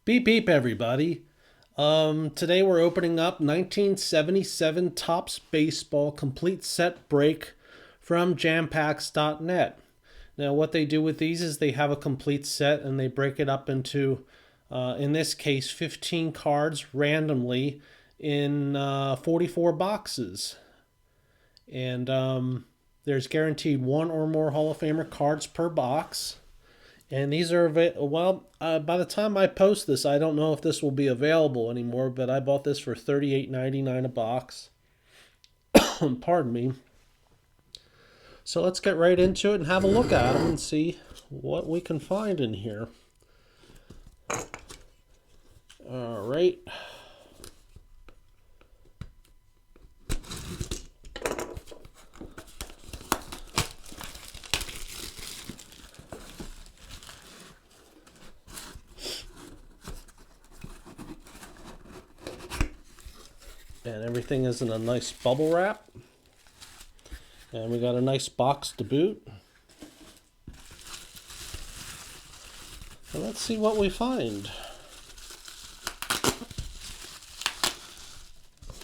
Beep beep everybody. Today we're opening up 1977 Topps Baseball Complete Set Break from jampacks.net. Now what they do with these is they have a complete set and they break it up into, in this case, 15 cards randomly in 44 boxes. And there's guaranteed one or more Hall of Famer cards per box. And these are by the time I post this, I don't know if this will be available anymore, but I bought this for $38.99 a box. Pardon me. So let's get right into it and have a look at them and see what we can find in here. All right. And everything is in a nice bubble wrap. And we got a nice box to boot. And let's see what we find.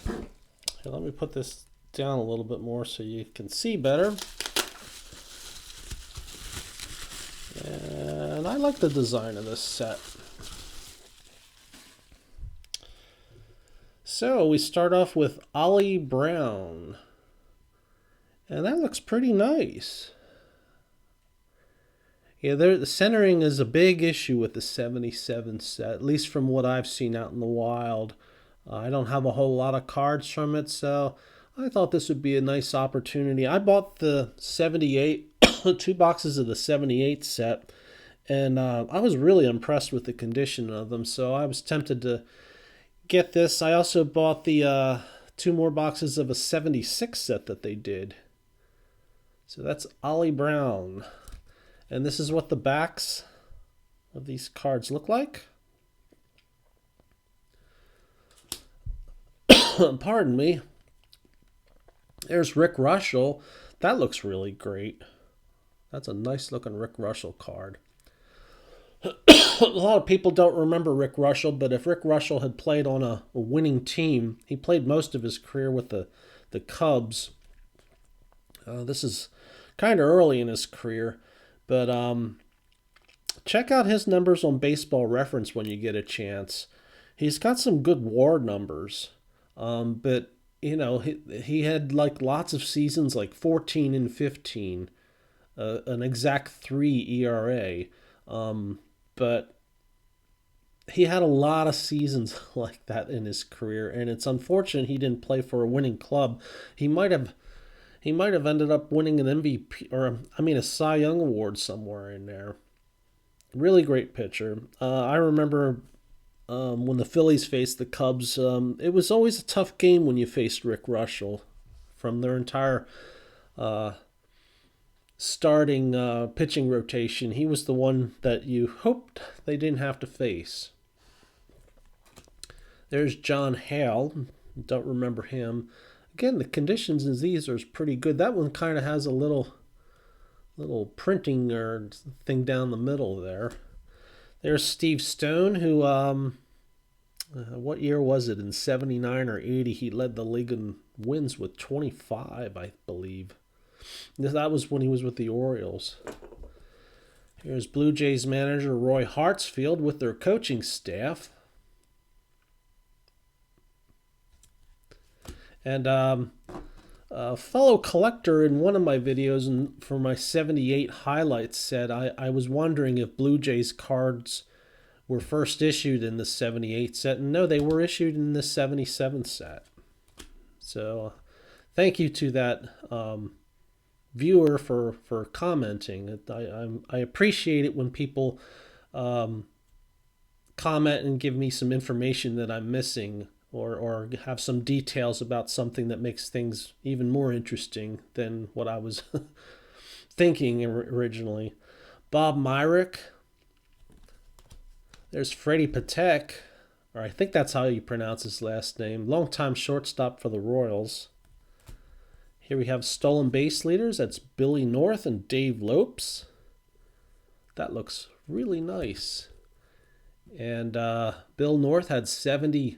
Here, let me put this down a little bit more so you can see better. And I like the design of this set. So we start off with Ollie Brown. And that looks pretty nice. Yeah, the centering is a big issue with the 77 set, at least from what I've seen out in the wild. I don't have a whole lot of cards from it, so I thought this would be a nice opportunity. I bought the 78, 2 boxes of the 78 set, and I was really impressed with the condition of them, so I was tempted to get this. I also bought the 2 more boxes of a 76 set that they did. So that's Ollie Brown. And this is what the backs of these cards look like. Pardon me. There's Rick Russell. That looks really great. That's a nice looking Rick Russell card. A lot of people don't remember Rick Russell, but if Rick Russell had played on a winning team, he played most of his career with the Cubs. This is kind of early in his career, but check out his numbers on Baseball Reference when you get a chance. He's got some good WAR numbers, but you know he had like lots of seasons like 14 and 15, an exact 3 ERA. But he had a lot of seasons like that in his career, and it's unfortunate he didn't play for a winning club. He might have ended up winning an MVP, or a Cy Young award somewhere in there. Really great pitcher. I remember when the Phillies faced the Cubs, it was always a tough game when you faced Rick Russell from their entire starting pitching rotation. He was the one that you hoped they didn't have to face. There's John Hale. Don't remember him. Again, the conditions in these are pretty good. That one kind of has a little printing or thing down the middle there. There's Steve Stone, who what year was it? In 79 or 80, he led the league in wins with 25, I believe. That was when he was with the Orioles. Here's Blue Jays manager Roy Hartsfield with their coaching staff. And a fellow collector in one of my videos and for my 78 highlights said, I was wondering if Blue Jays cards were first issued in the 78 set. And no, they were issued in the 77 set. So thank you to that viewer for commenting. I appreciate it when people comment and give me some information that I'm missing, or have some details about something that makes things even more interesting than what I was thinking originally. Bob Myrick. There's Freddie Patek, or I think that's how you pronounce his last name. Longtime shortstop for the Royals. Here we have stolen base leaders. That's Billy North and Dave Lopes. That looks really nice. And Bill North had 70,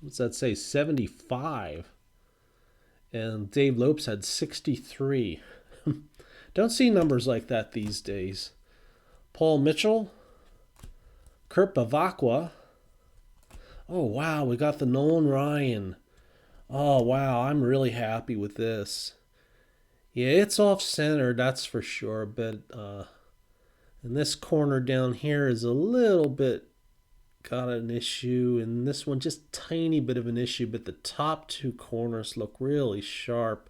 what's that say, 75. And Dave Lopes had 63. Don't see numbers like that these days. Paul Mitchell, Kurt Bavacqua. Oh, wow, we got the Nolan Ryan. Oh, wow, I'm really happy with this. Yeah, it's off center, that's for sure, but and this corner down here is a little bit got an issue, and this one just tiny bit of an issue, but the top two corners look really sharp.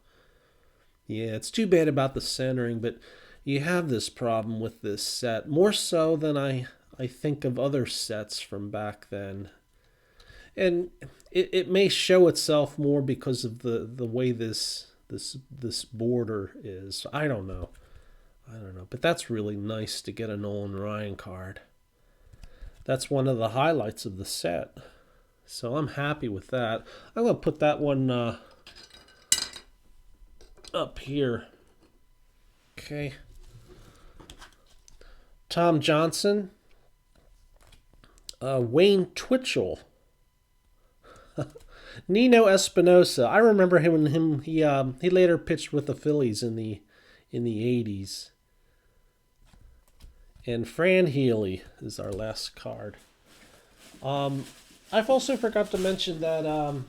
Yeah, it's too bad about the centering, but you have this problem with this set, more so than I think of other sets from back then. And it may show itself more because of the way this border is. I don't know. But that's really nice to get a Nolan Ryan card. That's one of the highlights of the set. So I'm happy with that. I'm going to put that one up here. Okay. Tom Johnson. Wayne Twitchell. Nino Espinosa. I remember him. He later pitched with the Phillies in the 80s. And Fran Healy is our last card. I've also forgot to mention that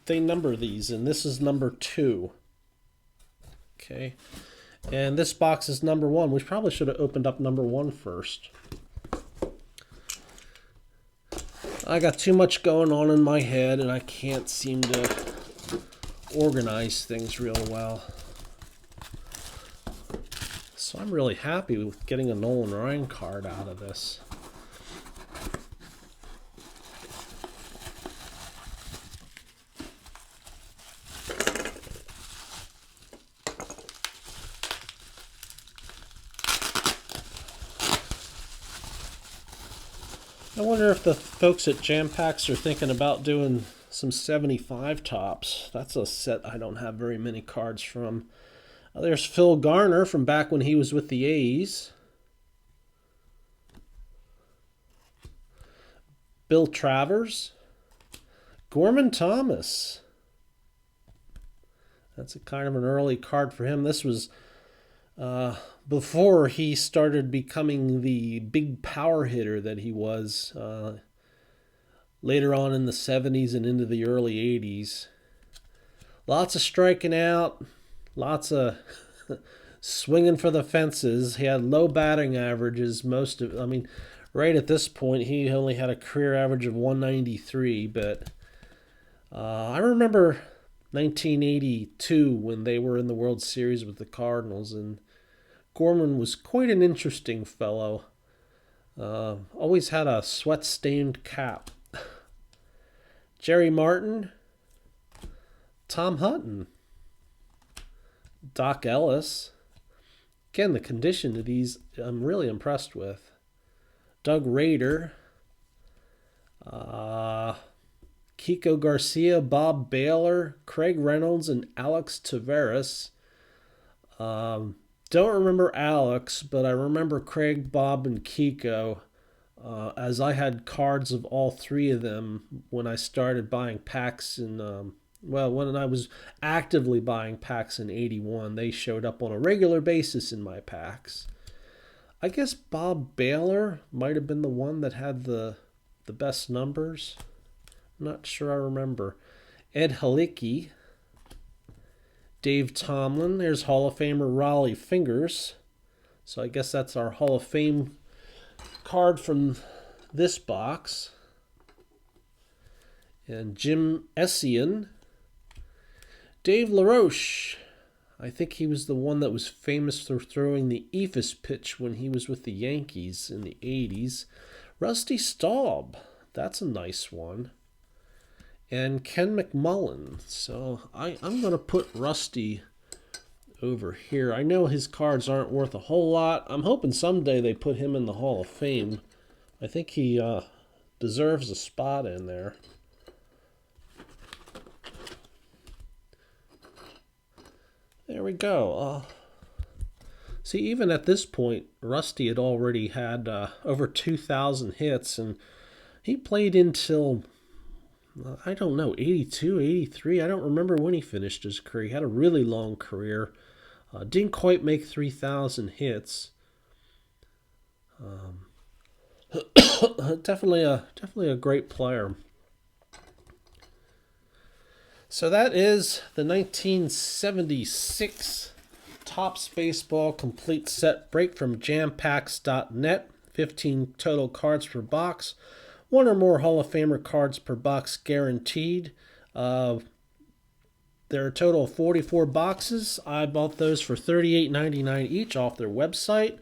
they number these, and this is number 2. Okay. And this box is number 1. We probably should have opened up number 1 first. I got too much going on in my head, and I can't seem to organize things real well. So I'm really happy with getting a Nolan Ryan card out of this. I wonder if the folks at Jam Packs are thinking about doing some 75 tops. That's a set I don't have very many cards from. There's Phil Garner from back when he was with the A's. Bill Travers. Gorman Thomas. That's a kind of an early card for him. This was before he started becoming the big power hitter that he was later on in the 70s and into the early 80s. Lots of striking out, lots of swinging for the fences. He had low batting averages. Right at this point, he only had a career average of 193. But I remember 1982 when they were in the World Series with the Cardinals, and Gorman was quite an interesting fellow. Always had a sweat-stained cap. Jerry Martin, Tom Hutton, Doc Ellis. Again, the condition of these I'm really impressed with. Doug Rader, Kiko Garcia, Bob Baylor, Craig Reynolds, and Alex Taveras. Don't remember Alex, but I remember Craig, Bob, and Kiko, as I had cards of all three of them when I started buying packs in, when I was actively buying packs in 81. They showed up on a regular basis in my packs. I guess Bob Baylor might have been the one that had the best numbers. Not sure I remember. Ed Halicki. Dave Tomlin. There's Hall of Famer Raleigh Fingers. So I guess that's our Hall of Fame card from this box. And Jim Essien. Dave LaRoche. I think he was the one that was famous for throwing the eephus pitch when he was with the Yankees in the 80s. Rusty Staub. That's a nice one. And Ken McMullen. So I'm going to put Rusty over here. I know his cards aren't worth a whole lot. I'm hoping someday they put him in the Hall of Fame. I think he deserves a spot in there. There we go. See, even at this point, Rusty had already had over 2,000 hits, and he played until, I don't know, 82, 83. I don't remember when he finished his career. He had a really long career. Didn't quite make 3,000 hits. Definitely a great player. So that is the 1976 Topps Baseball Complete Set Break from jampacks.net. 15 total cards per box. One or more Hall of Famer cards per box guaranteed. There are a total of 44 boxes. I bought those for $38.99 each off their website.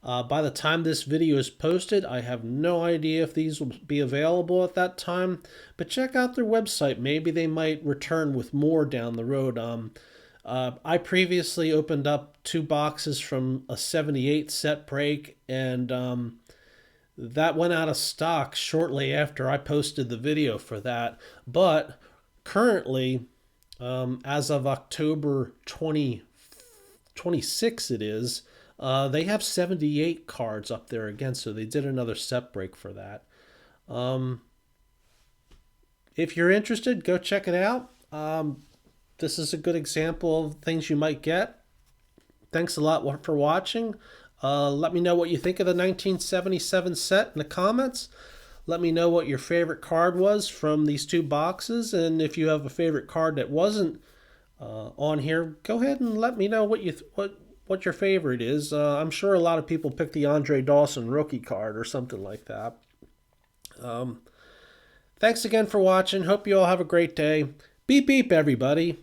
By the time this video is posted, I have no idea if these will be available at that time, but check out their website. Maybe they might return with more down the road. I previously opened up 2 boxes from a 78 set break, and that went out of stock shortly after I posted the video for that. But currently, as of October 26 it is, they have 78 cards up there again, so they did another set break for that. If you're interested, go check it out. This is a good example of things you might get. Thanks a lot for watching. Let me know what you think of the 1977 set in the comments. Let me know what your favorite card was from these 2 boxes, and if you have a favorite card that wasn't on here, go ahead and let me know what your favorite is. I'm sure a lot of people picked the Andre Dawson rookie card or something like that. Thanks again for watching. Hope you all have a great day. Beep beep, everybody.